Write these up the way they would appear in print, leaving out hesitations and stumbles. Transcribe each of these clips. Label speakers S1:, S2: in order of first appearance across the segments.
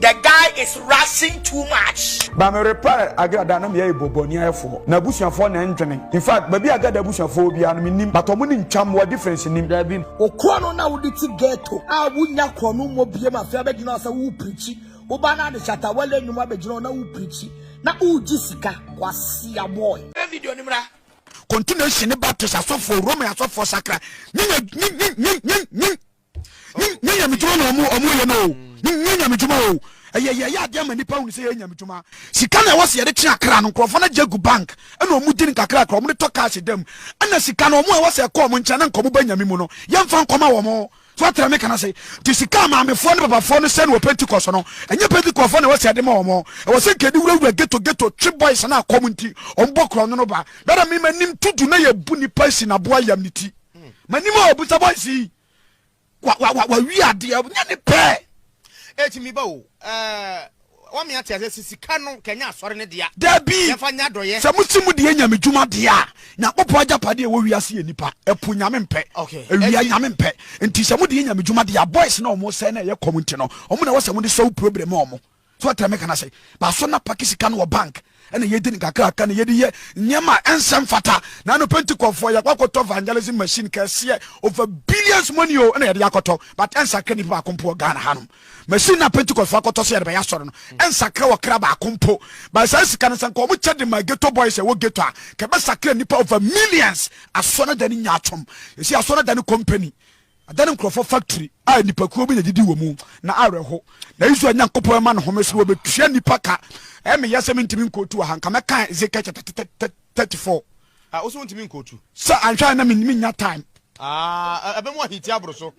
S1: The guy is rushing too much.
S2: But me reply Agradaa na me ye bobonia efo. Na busuafo na ndwene. In fact, baby Agradaa busuafo bia no nim, but omo ni ntwam wo difference nim da bi.
S1: Okro no na wo ti ghetto. A wunya krono mo bie ma fa be gina sa wo preach. Wo ba na de chata wale nyuma be gina na wo preach. Na uji sika kwasi a boy. E video ni mra.
S2: Continuation ne baptist asofo Rome asofo sakra. Nyanya mituma no omo ye no. Nyanya mituma o. Ya dia mani pa hu se nyanya mituma. Sika na wose ye de tia kra no krofo na jagu bank. E na omu din kakra kra omu de to cash dem. E na sika na omu e wose ko omu ncha na nkomo ba nyame mu no. Ye mfa nkoma wo mo. So atra me kana say ti sika ma me fo ne papa fo no se no Pentecost no. Enye Pentecost fo na wose de ma wo mo. E wose kedi wura ghetto trip boys na community ombo kro no ba. Bera me manim tudu na ye bu ni pasi na boa yam ni ti. Manim o bu sa boys yi. Wa wi ade nya ne pe.
S3: Etimi ba o wa me ate ase sika no kenya asore ne dia
S2: dabi
S3: ye fa nya doye
S2: se mutimu de nyame dwuma dia na popo agapade wo wi ase enipa epu nyame mpe ewia nyame mpe enti se mu de nyame dwuma dia boys na omo se na ye community no omo na wo se mu de so problem omo so atra me kana say ba so na pakisika no bank ena ye di nkakra ka na ye di ye nyema ensem fata na no Pentecost for ya kwakoto evangelism machine ka se over billions money o ena ye di akoto but ensakra ni ba kompo Ghana hanum machine na Pentecost for akoto se ye ba ya soro no ensakra wo kra ba kompo ba sa sika na sanko omo chede ma ghetto boys e wo ghetto a ke ba sakra nipa over millions asona dani nya atom you see asona dani company adani nkrofo factory a nipa kuo bi didi wo mu na areho na isu anya nkopɔ ema no homese wo betua nipa ka me yasem ntimi nkotu ha nka meka Ezekiel 34
S3: oso ntimi nkotu
S2: sa anhwa na minimi nya time
S3: ebe mo hiti abro so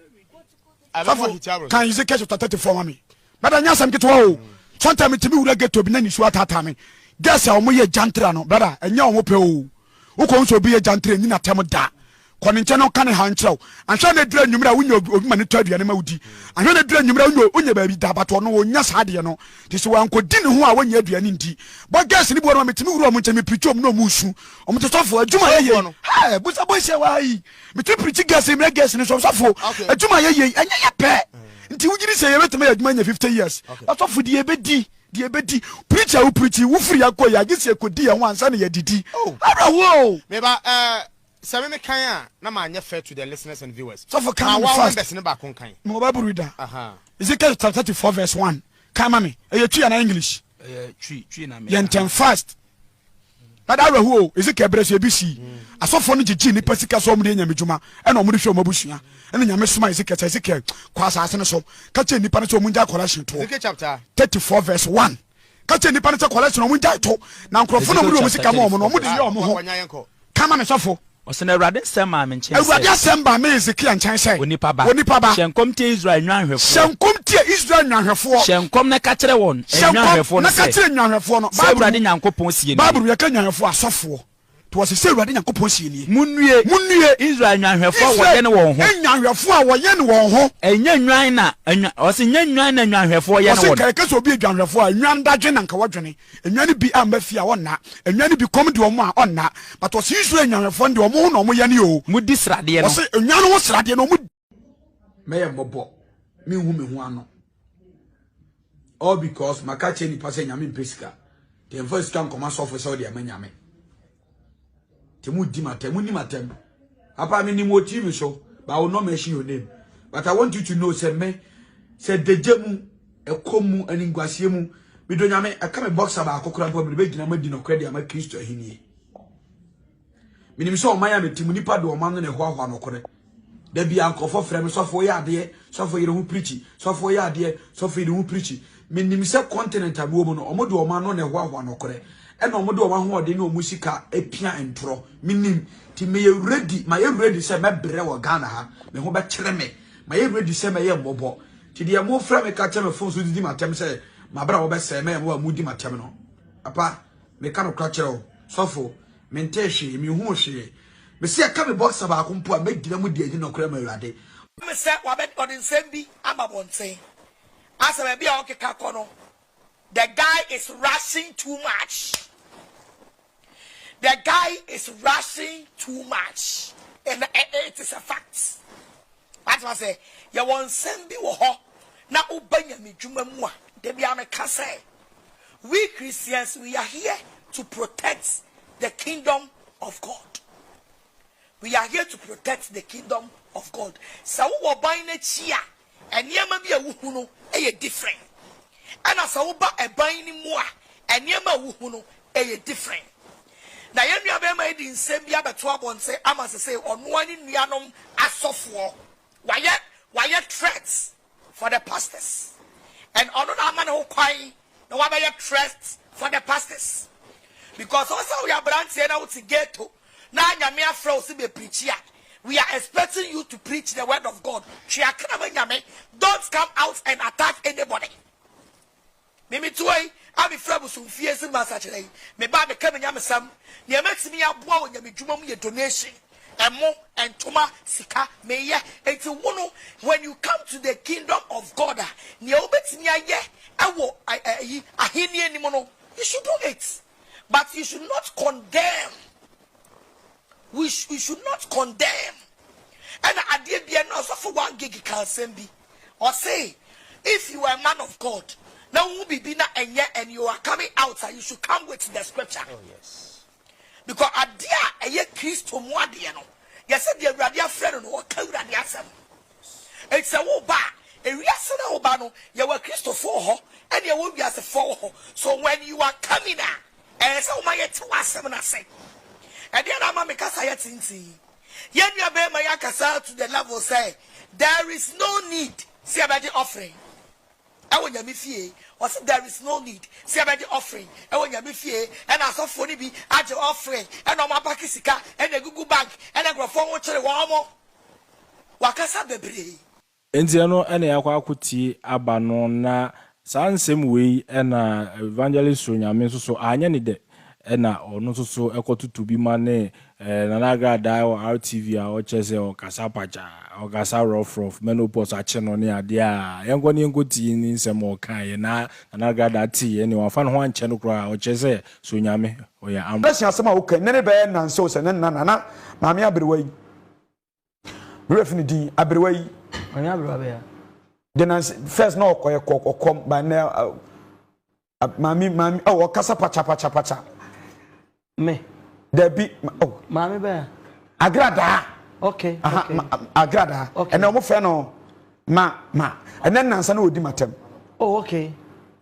S3: ebe mo hiti abro
S2: kan Ezekiel 34 mami bada nya sam ketwa o sometime ntimi wura geto bi na nisu atata me gesa o mo ye jantra no bada enya o mo pe o uko nso bi ye jantra ni na tem da konenche no kan ha nkyerɛw anhwa na dira nwumra wonya obi ma ne to aduane ma wudi anhwa na dira nwumra wonya baabi da bato no wonya saade no ti so wankodi ne ho a wonya aduane ndi bo gas ni bo no metimi wuro mo nche me preach no mu su o mte sofo adwuma ye ha busa bo hye wa yi mete preach gas me gas ni so sofo adwuma ye anya ye pe nti wugiri se ye betema adwuma nya 50 years sofo die bedi die bedi preacher wo preach wo firi akoya gisi ekodi ye ho ansa na ye didi abrawo
S3: me ba Sami me kan na ma anya fair to the listeners and viewers.
S2: So for kan fast.
S3: Best ne ba kon kan.
S2: Mo Bible reader. Ezekiel 34 verse 1. Kan mami. E twi na English.
S4: Twi na me.
S2: Yentem fast. Bada rehu Ezekiel brese ebisi. Asofo no gigi ni pasika so mo de nyame dwuma. E na mo de hwe mo busua. E na nyame soma Ezekiel kwa asase no so. Ka che nipa no so mo nja collection to.
S3: Ezekiel chapter
S2: 34 verse 1. Ka che nipa no so collection mo nja to. Na nkrofo no mo de mo sika mo no mo de ye mo ho. Kan mami sofo.
S4: Osene Awurade nsɛm me nkyɛn.
S2: Awurade asɛm ba me Ezekiel nkyɛn sɛ.
S4: Onipa ba. Hyenkom tie Israel nwanhwɛfo.
S2: Hyenkom tie Israel nwanhwɛfo.
S4: Hyenkom na ka kyerɛ wɔn. Nwanhwɛfo no sɛ. Na ka kyerɛ nwanhwɛfo no. Awurade Nyankopɔn sie ni.
S2: Bible yɛ ka nwanhwɛfo asɔfo. To was say Awurade Nyankopɔn sie ni.
S4: Munue Israel nwanhwɛfo wɔyɛ ne wɔn ho.
S2: Nwanhwɛfo a wɔyɛ ne wɔn ho.
S4: Ɛnyɛ nwan na ɔse nyɛ nwan na nwanhwɛfo yɛ ne wɔn.
S2: Ɔse kɛkɛ obi nwanhwɛfo a nwan dadwe na nka wɔdwene. Nwan bi a mafi a wɔnna. Nwan bi kom de wɔn a ɔnna. But ɔse Israel nwanhwɛfo de wɔn ho na wɔn yɛ ne o.
S4: Mudi sradeɛ no.
S2: Ɔse nwan no sradeɛ no mu mɛyɛ mbɔbɔ. Me hu me ho ano. All because makache ni pase nyame mpesika. The first can come asofo so de amanyame. Temu di matem, ni matem. Apa me ni motive so, but I will not mention your name. But I want you to know, say me, say dejemu, ekomu, aningwasiemu. Me do nyame, I come a boxer ba akokora po me be gina ma di no credit ama Kristo ahini. Me ni so omaya me timu nipa do omano ne ho ahwa no kore. Da bia ankofo frɛ me sofo yɛ ade, sofo yɛ ho preach, sofo yɛ ade, sofo yɛ ho preach. Me ni se continent abuo mu no, omodo omano ne ho ahwa no kore. And no do one who no musica a pia and pro. Meaning, to me ready, my ready say, my brewer Ghana ha, me ho ba treme, my ready say, my bobo. To the more frame a catch my phones with my tem say, my brother say, me more moody my terminal. Apa, me cannot clutch all, sofo, mentation, me who she. Me see a come box about compo, make them with the no crema rade.
S1: Me say, Wabet on in Sembi, I'm a one say. As I be okay, Kakono. The guy is rushing too much. The guy is rushing too much. And it is a fact. That's what I say. You want Sembi wo ho. Na ubanya mi juma mwa. de bia me ka say we Christians, we are here to protect the kingdom of God. We are here to protect the kingdom of God. So we buy na chia and yema bi awuhu no e different. And as we buy e buy ni mo a and yema awuhu no e different. Na yenu abema e di nsem bia beto abonse ama se say ono ani nuanom asofo. Why threats for the pastors? And ono na man ho kwai no why threats for the pastors? Because also we are branch here now to get to now Nyame afro si be preach here. We are expecting you to preach the word of God. Don't come out and attack anybody. Mimi tuwai abi frabu sumfie si masachele. Me ba me kame nyame sam. Nyame timi aboa wo nyame dwuma mu ye donation. Emo entoma sika meye. Enti wono when you come to the kingdom of God, ne obetimi aye ewo ahini ani mo no, you should do it. But you should not condemn. We should not condemn. And I did be also for 1 gig can send be. Or say, if you are a man of God, now will be bina and you are coming out, and you should come with the scripture.
S3: Oh yes.
S1: Because a dear a ye Christ mo adiano. Yes, the radia friend or kawradiasam. It's a woba. A riasana obano, you were Christo for her, and you will be as a for her. So when you are coming out, and so my yet was say. And then I'm a Mikasa Yatinsi. Yen you be my Yakasa to the level say, there is no need. See about the offering. I want you or there is no need. See about the offering. I want you and I saw funny be at your offering, and on my Pakisika, and a Google bank, and I go forward to the Wamo. Wakasa Bebre.
S4: Entiano ene yakwa kuti abano na sansem wei ena evangelist Nyame so anya ni de ena ono so ekotutu bi mane na Agradaa o RTV a o chese o kasapacha o kasa rough menopause a cheno ne ade a yengo ne ngoti ni nsem o kan na Agradaa ti ene wa fa no ho anche no kra o chese so Nyame o ya am
S2: Bless asem a okay ne be na so se ne na maame aberewai refini din aberewai
S5: Maame aberewai ya
S2: then first no okom by now mami oh kasa pacha
S5: me
S2: there be oh
S5: Maame be
S2: Agradaa
S5: okay
S2: Agradaa and no fe no ma and then nansa na odi matem
S5: oh okay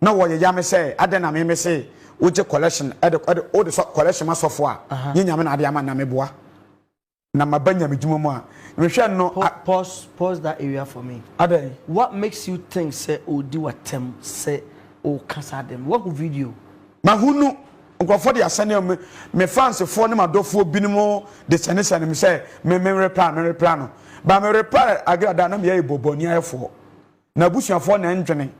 S2: na wo ye me say aden na me say woje collection all the collection masofo a nyame na ade ama na meboa na mabanya medwuma mu a me hwe no
S5: pause that area for me.
S2: Ade
S5: What makes you think say odi watem say o kasa dem what video
S2: mahunu nkofo de asane me fans fo ne madofo binimo de senese me say me reply no ba me reply Agradaa na me ye boboni ayefo na busuafo na ndwene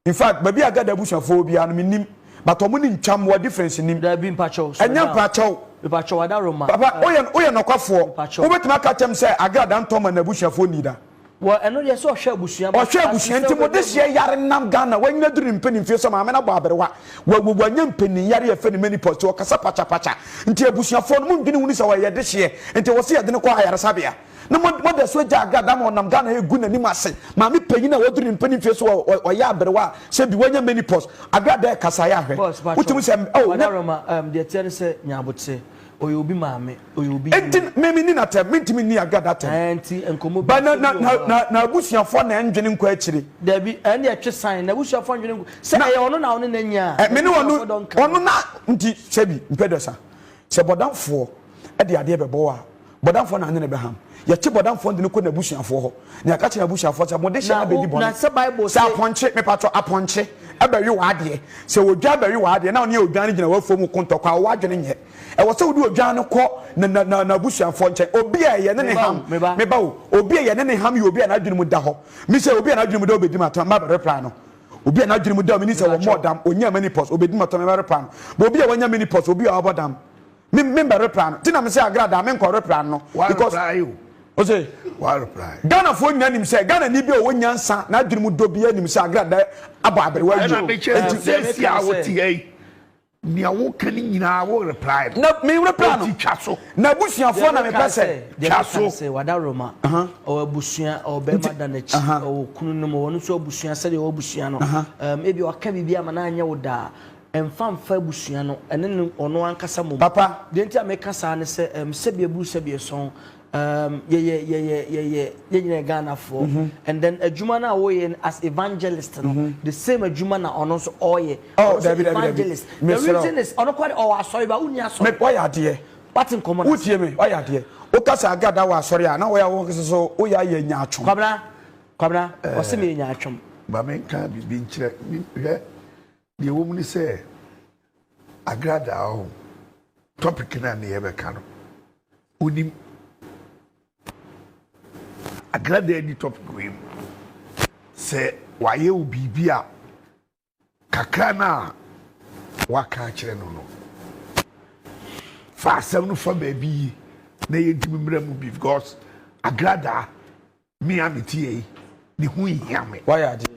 S2: in fact baby Agradaa busuafo bia no menim but omo ni ntwam what difference nim
S5: there been pacho
S2: enya pacho
S5: wada Roma
S2: papa oye nokwafo obetima ka tem say Agradaa ntoma na busuafo nida
S5: well eno ye so hwe abusuan
S2: ntimo de hye yare nam Ghana wanya duru mpeni fie so ma me na bo aberewa wanya mpeni yare efe ni many post o kasa pacha nti abusuafo no mundwini huni so ye de hye nti wo se ye de ne kwa ayare sabia na mo de so ja Agradaa ma nam Ghana egu na ni mase ma me panyi na woduru mpeni fie so o ya aberewa se bi wanya many post Agradaa kasa ya hwe utimi se oh
S5: na Roma de tiere se nyabote oyobi maame oyobi
S2: enti memi ni na tem mentimi ni Agradaa tem
S5: enti enkomo
S2: ba na abusuafo na ndwene nkwa akire
S5: there be and the atwe sign na abusuafo ndwene se ye ono na ono na nya
S2: me ni ono na nti sebi mpedosa se bodamfo e de ade bebo a bodamfo na ane be ham ye che bodamfo ndine ko na abusuafo ho na aka che na abusuafo se mo de hye abedi bon
S5: na se bible
S2: se aponche me patro aponche abawi wa ade se wodwa abawi wa ade na one odwan gina wafo mu kontokwa wa adwene nye e wo se wodi odwan no ko na abusuafo nche obi a ye ne ham me ba o obi a ye ne ham ye obi a na adwene mu da ho mi se obi a na adwene mu da obedi matam ba reply no obi a na adwene mu da mi ni se wo modam onya many post obedi matam ba reply no but obi a wanya many post obi a obodam me ba reply no ti na me se Agradaa me nko reply no because Ose
S6: what reply
S2: Ghana for nyanim say Ghana ni bi o nyansa na adwene mu do bi anim say Agradaa aba aberewa
S6: yu enti say sia woti nia wo kan nyina wo reply
S2: na me reply no
S6: twa so
S2: na busuafo na me pese
S5: twa so say wada roma o abusua o be mada na chi o kunu no mo no so abusua se de o abusua no ebi o ka bibia ma na anya wo da emfa abusua no ene no ono ankasa mo
S2: papa
S5: de ntia me kasa ne se sebie bu sebie son ye Ghana for and then adwuma na wo ye as evangelist no the same adwuma na ono so oye evangelist the reason is ono kwade o asori ba uni asori
S2: me oya de
S5: what in common
S2: utie me oya de o kasa agada wa asori a na wo ya wo so o ya ye nya atwom
S5: kwabra o se me nya atwom
S6: ba men ka bi nkyere he de wo mu ni se Agradaa o topic na ne ye be ka no unim Agradaa ni topic we se waye obibi a kakra na waka kire no no fa asem no fa baabi na ye ntimi mra mu bi because Agradaa me amiti ni hu yame
S2: why ade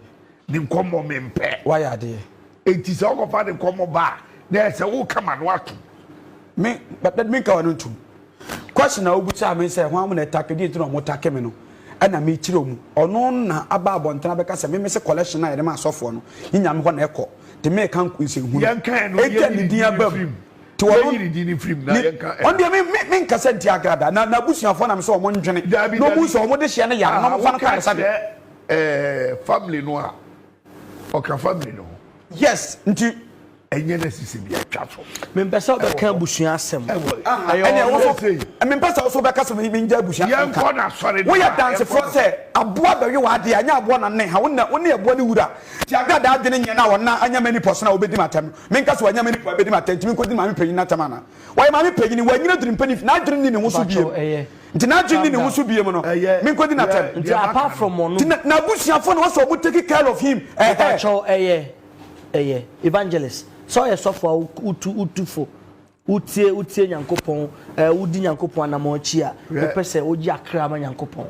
S6: ni nkomo me mpe
S2: why ade
S6: enti se o fa de nkomo ba na se wo kama no ato
S2: me but me ka wonu tum question na obucha me say ho am na take di ntino mo take me no ana me kire mu ono na aba abontana be ka se me se collection na ye ma asofo no nyame ho na ekọ de me kan kunse hu
S6: yan kan no ye
S2: ni dia bam
S6: to wo ni di ni film na yan kan
S2: on de me nka se ntia Agradaa na busuafo na me se o mo ndwene no bu so o mo de hye na ya no mo fa na ka sa de
S6: family no a o ka family no
S2: yes nti
S6: enye na sisi bi atwa so
S5: me mpesa be kan busua asem
S2: ene wo so me mpesa wo so be ka se me nja busua
S6: yan ko na sori
S2: wo ya dance for say aboa be we wa de anya aboa na ne ha wo na aboa ni wura ti Agradaa de ne nye na wona anya mani person na obedi matam me nka so anya mani po obedi matam timi ko di mami panyin na tamana why mami panyin wa nyina drum panyin na drum ni ne ho so biem nti na drum ni ne ho so biem no me nko di na tam
S5: nti apart from ono
S2: na busuafo no so mo take care of him
S5: evangelist so ye sofo utufo utie nyankopon udi nyankopon anamochi a pese oji akra ma nyankopon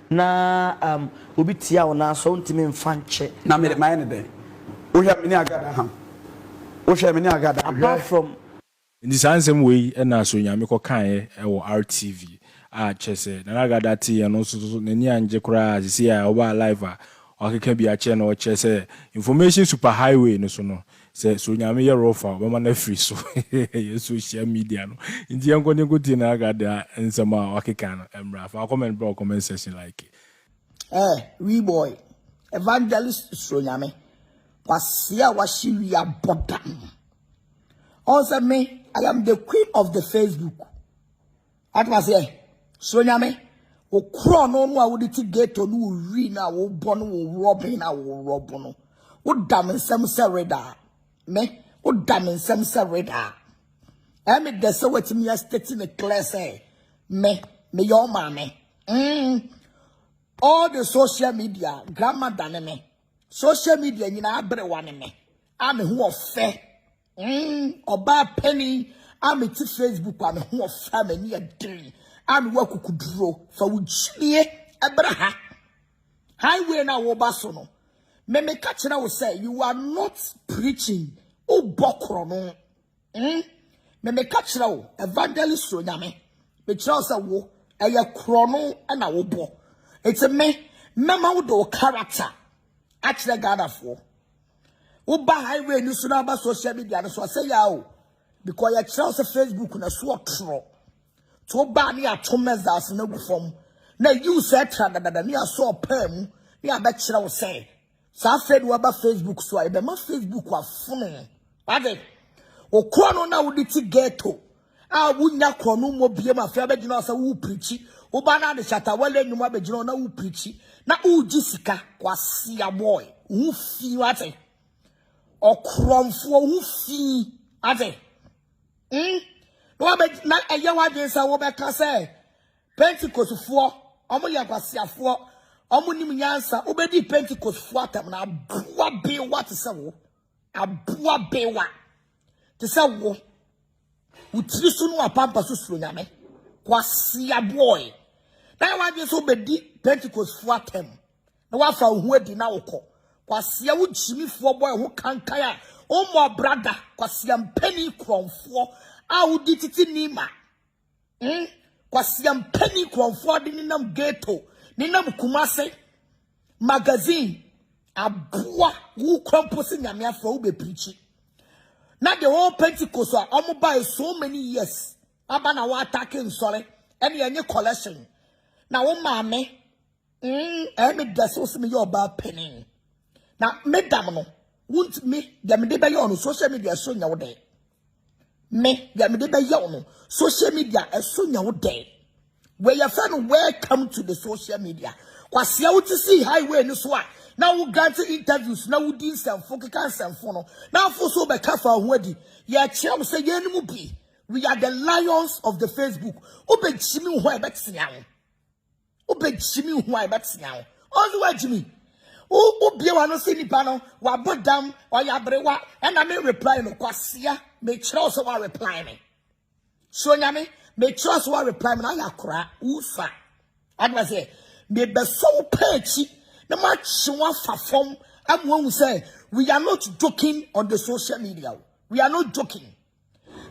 S5: na obi tia wona so ntimi mfa nche
S2: na me my ne den o hwe me ni Agradaa ha o hwe me ni Agradaa
S5: apart from
S4: ndi sansem wei na so nyame ko kan e wo RTV a chese na Agradaa tie no so nani anje kura sisi a oba live a okeka bi a che na o chese information super highway no so no se so nyame ye rofa be ma na free so ye social media no ndi yanko ne goti na Agradaa nsema okeka no emra fa comment bro comment section like
S1: we boy evangelist Suro Nyame wasia washiwi abodam also me I am the queen of the Facebook at was here Suro Nyame o kro no no a wo ti gate no wi na wo bo no wo robin na wo robo no wo dam nsem se reda me wo dam nsem se reda me de se wetimi ya state in class me your mama all the social media grandmother ne me social media nyina abre wane me ame hu ofe oba penny ame ti Facebook ame hu ofa me ni adin ame wakukuduro fa wujie ebraha highway na wo baso no me catch na wo say you are not preaching o bokro no me catch na wo evangelist Suro Nyame me tell say wo eye krono na wo bo it's a me mama wo do character actually Ghana for wo ba highway ni so na ba social media so say ya o because you tell say Facebook na so tro to ba ni atomezas na gu fom na you say trada ni aso pam ni abekira wo say sa fed wo ba Facebook so ai be ma Facebook afono ade o krono na wo diti ghetto a wunya krono mo bie ma fa be gina say wo preach wo ba na de chata wale nyuma be gina na wo preach na uji sika kwasia boy wo fi wate o kromfo wo fi ade no be na eya wa de say wo be ka say Pentecost fo omo ya kwasia fo omo nim nyansa obedi Pentecost fo atam na aboa be what say wo aboa be wa te say wo utiri so no apampa so Suro Nyame kwasia boy na wa de so bedi Pentecost fo atam na wa fa hu adi na wokọ kwasia wo jimi fo boy ho kankan a Omo brother kwasiam penny kromfo a wudi titi nima. Kwasiam penny kromfo di ninam ghetto, ninam Kumase magazine abua wu kromposi nyame afro ube preaching. Now the whole Pentecost are by so many years. Abana wa attacking sorry. Any collection. Now mame. Me desos me your bad penny. Now me damno. Won't me get me de on social media so now day. Me get me de on social media as soon now day. Where your friend welcome to the social media. Cause you to see highway no swat. Now we got to interviews. Now we did some focus and phone. Now for so be careful already. Yeah, chum say you be. We are the lions of the Facebook. Obe Jimmy who I bet siang. Obe Jimmy who I bet siang. All the way Jimmy. Oh, be one of the panel. Wa bodam or ya brewa. And I may reply no kwasia. Make sure so I reply me. So Nyame, make sure so I reply me. I cry. Ufa. And was say, me be so petty. The match one from I'm one who say we are not joking on the social media. We are not joking.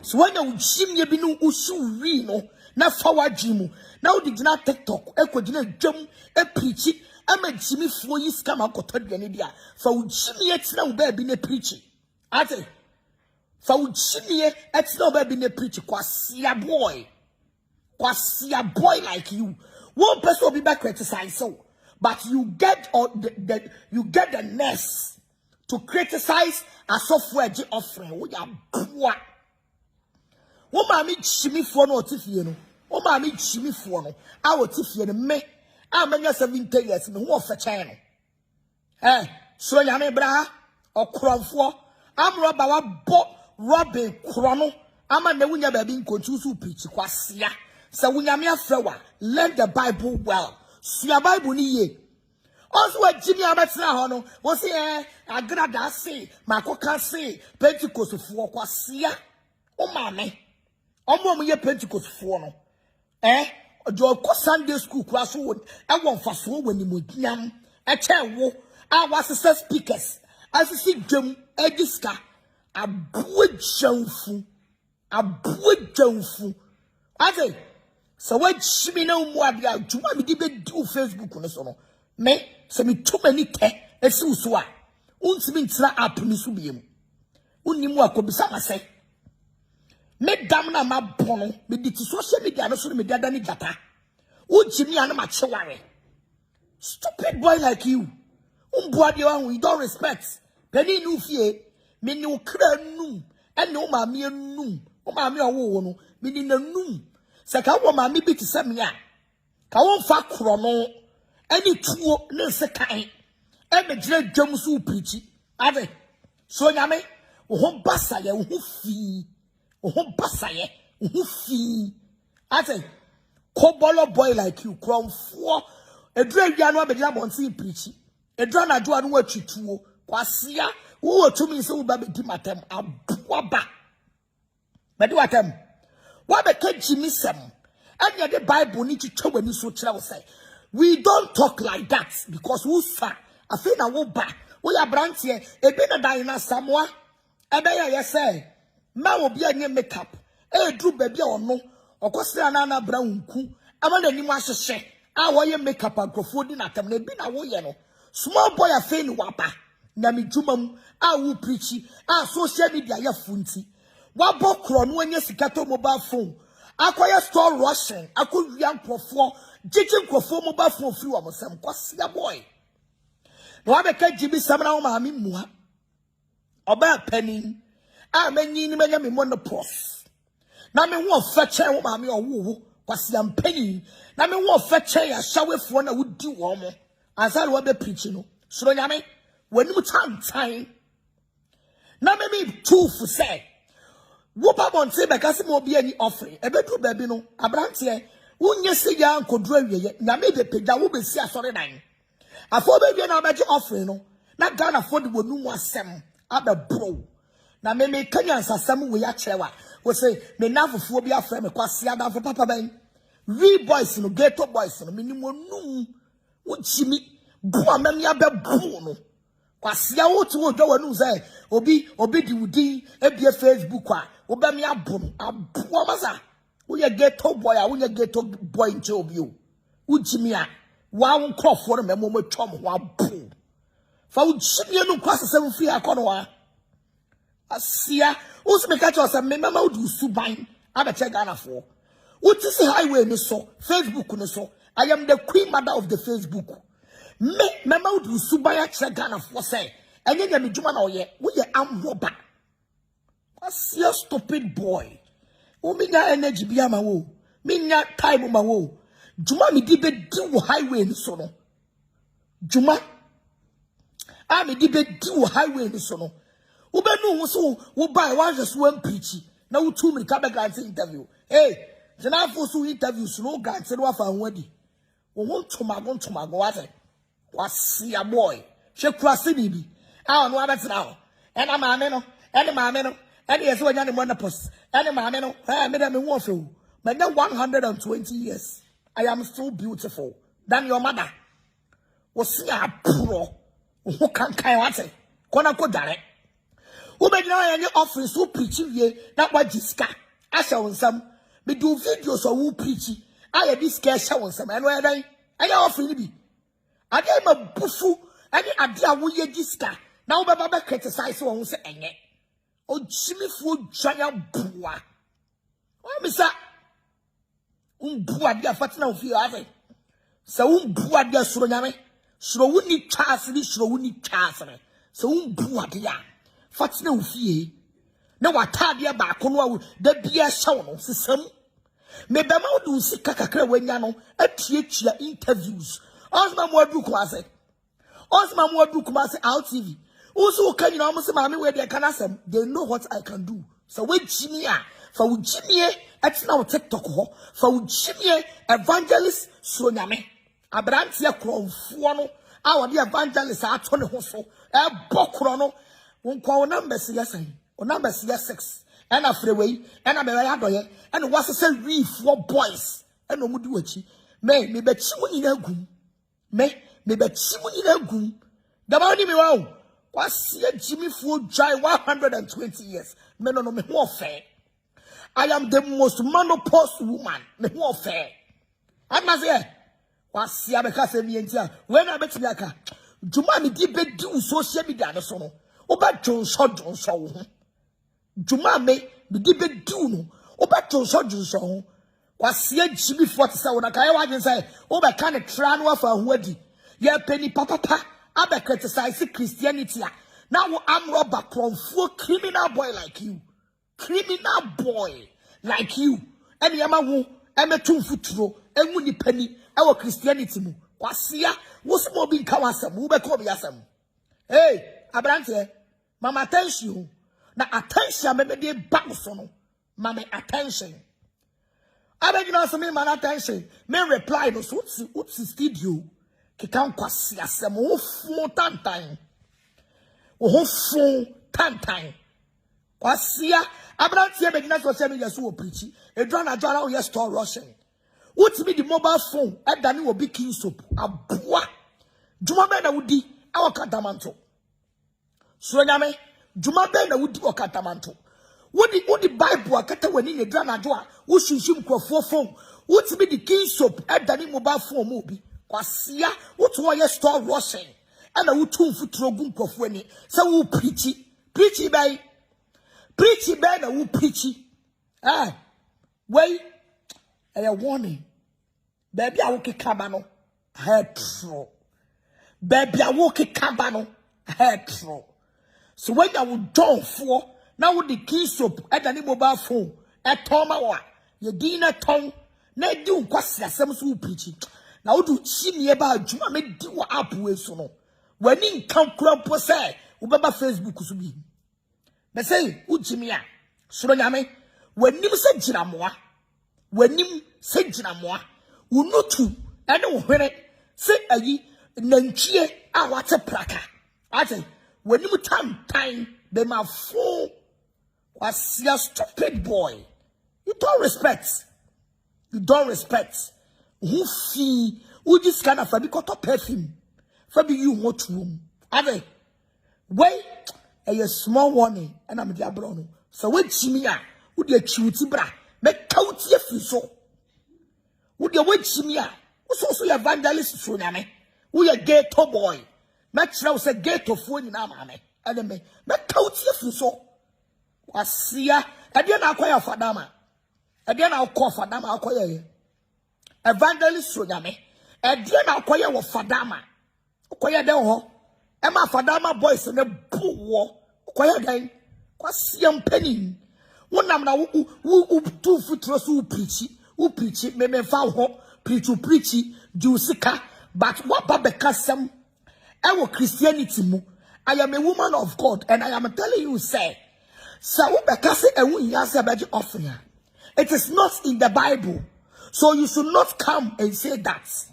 S1: So when you Jim you be no usu we no na forward Jimu. Now did not TikTok, echo didn't jump a preach it. I'm a Jimmy for you scam out to the media. For Jimmy it's now baby ne preaching. I say for Jimmy it's now baby ne preaching. Kwasia boy like you. One person will be back criticize so. But you get the nest to criticize a software offering. We are poor. What mammy Jimmy for no Tiffy? What mammy Jimmy for no? Our Tiffy me. I'm a 17 years in the war for China. Eh, so Nyame bra or Cronfo. I'm Robin Chrono. I'm a Newunya baby in Contusu Pitch. Quasia. So Nyame Flower. Learn the Bible well. Sia Bible ni ye. Also what Jimmy Abatsna hono was here Agradaa say, Makoka say, Pentecost for Kwasia. O mame. Omo ye Pentecost for no. Do Sunday school class would I want for so when you would yam a chair wo. I was the speakers. As you see Jim Ediska a boy jonfu. A boy jonfu. I say so what Jimmy no more do you want me to do Facebook on so no? Me, so me too many te, and so so. Unsimin tra up Nisubium. Unimua could be some say. Me damna ma bono, me did social media, no so me dadani gata. Jimmy and my chawari. Stupid boy like you. Boy, we don't respect. Penny no fear, me no cran noom, and no mammy noom, or mammy or wono, meaning no noom. Saka wo mami bi tisem ya ka won fa krono ani tuo ne sekan e be gire dwam so preachi ade so Nyame wo ho basaye wo ho basaye wo ho fi ade kobolo boy like you kromfo edura wia no be gire bonse preachi edura na jo anu atwituo kwasia wo otumi se wo ba be di matem aboaba be di watem what the Jimmy Sam? And the Bible need to tell when you so say. We don't talk like that because we say, I feel na wo ba. We are branch here. E be na die na Asamoo. E be ya say. Ma wo bia nye makeup. E dru baby o no. Okosira na na bra unku. Ama na ni mu ahyehye. A wo ye makeup agrofo di na tam na bi na wo ye no. Small boy afi ni waba. Na me dwuma mu a wo preachi. A social media ya funti. Wabo krono anya sikato mobile phone akoya store rushing akowia nkrofo jikin nkrofo mobile phone free wa mosam kwasia boy no abeka jibi samna wo maami muha oba panin a manyi ni manya me monopause na me ho fache wo maami owo kwasia mpanin na me ho fache ya shawefo na wudi wo mo ansale wo be preach no Suro Nyame wanim tantan na me too for say Wupa bonse bekasi mo bi ani offering ebedu baby no abrante unye se ya nkodru awiye Nyame de pega wo besi asore dan afo baby na obeje offering no na Ghana for de wonu mu asem abebro na me kanya nsasam we ya chewa wo say me nafofo bi afre me kwase ada fo papa ban we boys no ghetto boys no minimum nu wo jimi bu amam ya bebu no Kwasia wo to wo do wanu say obi di wudi ebie Facebook a oba me abom abo masa wo ye ghetto boy a wo ye ghetto boy nche obi o ujimi a wa wo nkofo no memo matwom ho abo fa ujimi no kwasese mfi akono wa asia wo se me ka cho se me mama wo du suban abeche Ghana for wo ti se highway ni so Facebook ni so I am the queen mother of the Facebook. Me mama would subaya che Ghana for say enye nyame djuma na oye wo ye amroba. What's your stupid boy? Wo minya energy bia ma wo. Minya time ma wo. Djuma mi di be di wo highway ni so no. Djuma a mi di be di wo highway ni so no. Wo be no wo so wo buy one just one preach. Na wo 2 minutes ka be guarantee interview. Hey, jena for so interviews no guarantee no afa nwadi. Wo won to mago what? Wasi a boy. She krasi bibi. Ah no abetena ho. Ena maame no, ene yeso wanya ne monopos. Ene maame no, me da me wo fe. Me na 120 years. I am still beautiful than your mother. Wasi a pro. Who kan what? Kona ko dare. Wo be gina yan offering so preach wie na kwa jiska. Asha wonsam. Me do videos so wo preach. Aye this care sha wonsam. Eno edan. Aye offering bi. Ade ma bufu ani ade a wo ye jiska na wo baba ba criticize wo se enye o jimifu dwanya bua o misa bua dia fatina o fi ave se bua dia suro nyame suro woni twaase ni suro woni twaase ne se bua dia fatina o fi na watade ba kono a da bia hye wo no sesam me bema wo du sika kakra wanya no atietua interviews Osman Wadu Kumase. Osman Wadu Kumase out TV. Also, can you almost say, where they can ask them? They know what I can do. So, wait, Jimmy, for Jimmy, it's now TikTok, for Jimmy, evangelist, Suro Nyame. Abrantia Kron Fuano, our the evangelist, our Tony Hoso, a Bokrono, one call numbers, yes, or numbers, yes, 6, and a freeway, and a Meradoye, and was a say, 4 boys, and no Muduchi. Me bet you in a goon. Me bet you in a goon. The money me wow. Was here Jimmy Food dry 120 years. Me no me warfare. I am the most menopause woman. Me warfare. I must say. Was here because me entia. When I bet you aka. Juma me di be di social media no so no. Oba John so. Juma me di be di no. Oba John so. Was here Jimmy 47 na kai wa say oba kan tra no afa huadi ye peni papa abe criticize Christianity now I'm robber from criminal boy like you and yama wo emetum futuro enwu ni pani e wo Christianity mu kwasia wo smo bi nka wasam wo be ko bi asam hey abrante mama attention na attention me dey back so no mama attention I beg you know some man attention. Me reply no so what's studio. Kikan kwasi asem wo fun tantan. Wo fun tantan. Kwasia abrantie be gina social media so wo preach. Edwa na dwa na wo store rushing. What's me the mobile phone e da ni wo big king soap. Aboa. Juma be na wudi awakatamanto. So nyame juma be na wudi okatamanto. What the Bible akata wani ne dra na jo a wo sunsun krofo phone what be the king soap e da ni mobile phone mo bi kwasia what wo ye store rushing and na wo tun futuro gu krofo ani say wo preach by na wo preach wait a warning baby a wo keka no head throw baby a wo keka no head throw so when you don't for now with the key soap at any mobile phone at Tomawa, your dinner tongue, na do quasi some so preaching. Now do see me about Juma me do up with so. When in come crump was say, Ubaba Facebook to be. But say, Ujimia, Suro Nyame, when Nim said Jinamoa, Unutu, and no when it say a ye, Nanchie, a water plaka. I say, when you time, they my fool. Was your stupid boy. You don't respect. Who fee? Who this kind of fabi koto perfume? Fabi you what room? Ave. Wait, a small warning, and I'm the abrono. So wait, Chimia, would you chew bra? Make count your so. Would you wait, Chimia? Who's also your evangelist, Suname? We a gay top boy. Match now say gay to phone in Amame. Enemy, make count your so. Was ya, and then I'll call Fadama. And then I'll call Fadama, I'll call you. Evangelist Suname. And then I'll call you Fadama. Call you down. Emma Fadama boys in the pool. Quiet day. Quasium penny. One number who 2 foot who preach it, me found preach Jusika, but what Babeka some our Christianity mo. I am a woman of God, and I am telling you, say, so Bekase and we answer about offering. It is not in the Bible, so you should not come and say that.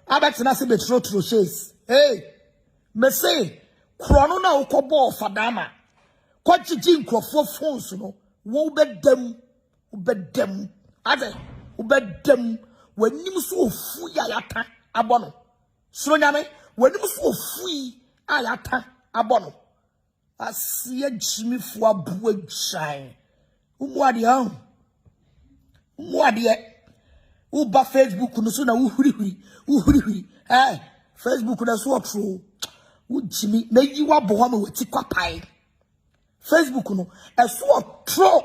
S1: I bet you not say the truth. Hey. Me say, Chrono na ukobo Fadama. Kwa jiji nkrofo phones no. Wo bedem. Ade. Ubedem. Wenim so ofu ya yata abono. Suro Nyame. Wenim so ofu ayata abono. Asiye jimi fo abu agyan. Umwade an. Umwade. Uba Facebook no so na uhuri. Eh. Facebook na so true. Jimmy, may you are born with Tikwapai. Facebook no, as so true.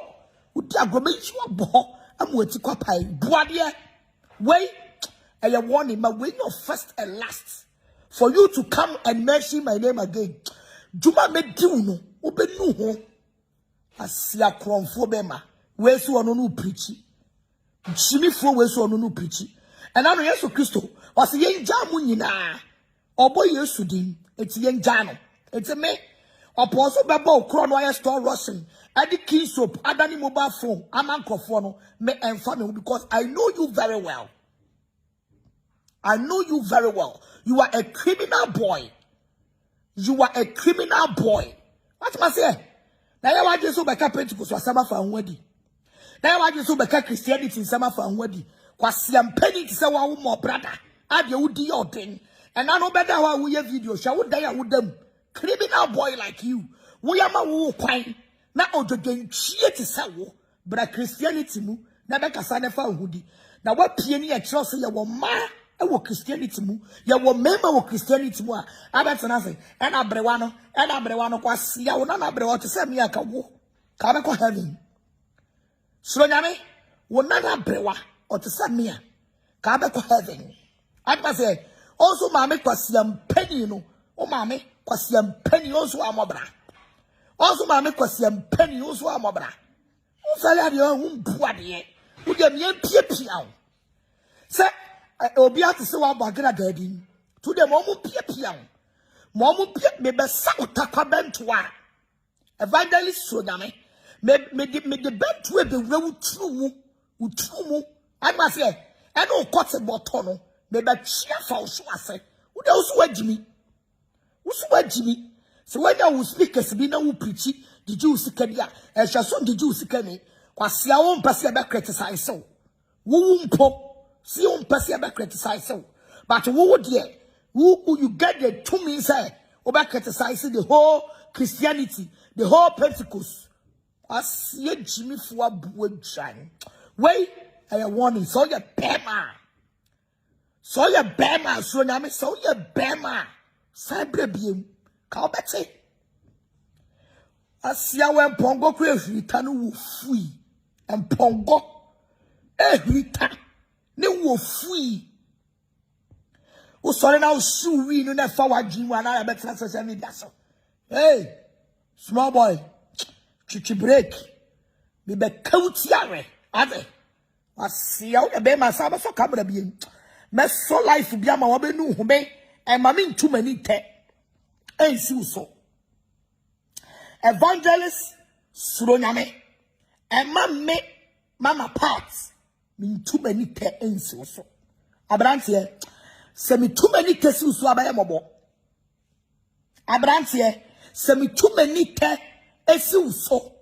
S1: Would diagram you are born and with Tikwapai. Boadia, wait, I am warning my way of first and last for you to come and mention my name again. Juma made you no, open no home. Asia Cron for Bema, where's you on no preachy. Jimmy for where's you on no preachy. And I'm yes to Christo, was a young Jamunina, or boy, yes to dim. It's young Jano. It's a me. Apostle Babo, Chrono store Russian. Eddie Key soap, Adani mobile phone, a microphone, me and family because I know you very well. I know you very well. You are a criminal boy. You are a criminal boy. What must I say? Now you want to so back Pentecost was summer for wedding. Now you want to so back Christianity in summer for wedding. Because I'm penny to say one more brother. Have you do your thing? And I know better how we have video. Shall we die with them? Criminal boy like you. We are my woo quine. Now, the game cheer to sell. But Christianity mu. Never can sign a foul hoodie. Now, what peony and Chelsea, you were ma. I will Christianity mu. You were member of Christianity mu. I bet nothing. And Abrewano was ya will not abrewa to send me a kawo. Kabako heaven. Suro Nyame will not abrewa or to send me a Kabako heaven. I must say. Also, mammy, quasiam penny, no. Oh, mammy, quasiam penny, also a mobra. Also, mammy, quasiam penny, also a mobra. Oh, Salah, your own body. Would you mean piao? Sir, I'll be out to say about Agradaa. To the moment piao. Momu piap me be sauta bentua. Evangelist Suname. Me the bent way the road true. I must say, I know what's a bottle. Me be cheerful, so I say. Who else wedge me? Who's wedge me? So when I will speak as be no preachy, the Jews Kenya, and shall soon the Jews Kenny, was your own person about criticize so. Woo po, see on person about criticize so. But who would ye? Who you get the 2 means about criticizing the whole Christianity, the whole Pentecost? I see Jimmy for a wood shine. Wait, I am warning, so you bema. So you bema, so Nyame, so you bema. Cyber Call Betty. I see when Pongo crazy tanu free and Pongo every time. No free. Oh, sorry now, sue we no never forward you and I bet social media. Hey, small boy, chichi break. Me be coach yare. Ade. I see how the be my saba so camera being. Me so life be ama wabe nu home. And mami too many te. Hey, so. Evangelist Suro Nyame. And mama parts. Mean too many te and so. Abrantie. Semi too many cases to abaya mobo. Abrantie. Semi too many te esu so.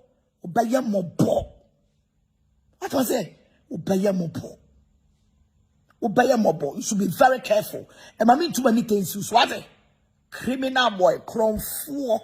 S1: Obaya mobo. What was it? Obaya mobo. Obaya mobo. You should be very careful. And I mean too many things. So what? criminal boy kromfuo